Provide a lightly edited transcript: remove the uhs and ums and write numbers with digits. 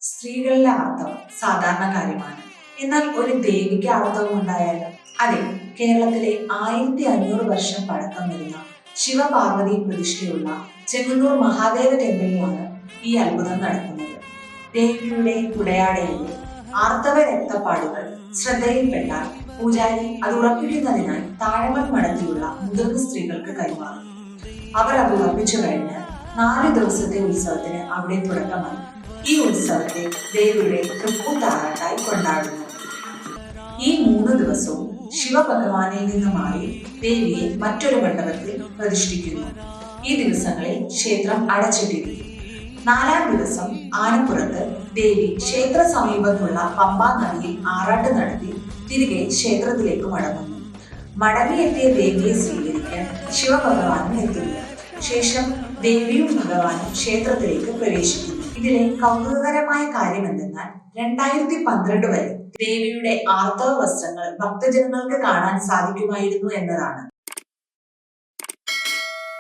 സ്ത്രീകളിലെ ആർത്തവം സാധാരണ കാര്യമാണ്. എന്നാൽ ഒരു ദേവിക്ക് ആർത്തവം ഉണ്ടായാലും അതെ, കേരളത്തിലെ 1500 വർഷം പഴക്കം വരുന്ന ശിവപാർവതി പ്രതിഷ്ഠയുള്ള ചെങ്ങന്നൂർ മഹാദേവ ടെമ്പിളിലാണ് ഈ അത്ഭുതം നടക്കുന്നത്. ദേവിയുടെ കുടയാടയിലെ ആർത്തവ രക്തപ്പാടുകൾ ശ്രദ്ധയിൽപ്പെട്ടാൽ പൂജാരി അത് ഉറപ്പിക്കുന്നതിനായി താഴമൺ മടത്തിയുള്ള മുതിർന്ന സ്ത്രീകൾക്ക് കൈമാറും. അവർ അത് ഉറപ്പിച്ചു കഴിഞ്ഞ് 4 ദിവസത്തെ ഉത്സവത്തിന് അവിടെ തുടക്കമായി. ഈ ഉത്സവത്തെ ദേവിയുടെ തൃപ്പൂത്താറാട്ടായി കൊണ്ടാടുന്നു. ഈ 3 ദിവസവും ശിവഭഗവാനിൽ നിന്ന് മാറി ദേവിയെ മറ്റൊരു മണ്ഡപത്തിൽ പ്രതിഷ്ഠിക്കുന്നു. ഈ ദിവസങ്ങളിൽ ക്ഷേത്രം അടച്ചിട്ടിരിക്കും. 4-ാം ദിവസം ആനപ്പുറത്ത് ദേവി ക്ഷേത്ര സമീപത്തുള്ള പമ്പാ നദിയിൽ ആറാട്ട് നടത്തി തിരികെ ക്ഷേത്രത്തിലേക്ക് മടങ്ങുന്നു. മടങ്ങിയെത്തിയ ദേവിയെ സ്വീകരിക്കാൻ ശിവഭഗവാനും എത്തുന്നു. ശേഷം ദേവിയും ഭഗവാനും ക്ഷേത്രത്തിലേക്ക് പ്രവേശിക്കുന്നു. ഇതിലെ കൗതുകകരമായ കാര്യം എന്തെന്നാൽ 2012 വരെ ദേവിയുടെ ആർത്തവ വസ്ത്രങ്ങൾ ഭക്തജനങ്ങൾക്ക് കാണാൻ സാധിക്കുമായിരുന്നു എന്നതാണ്.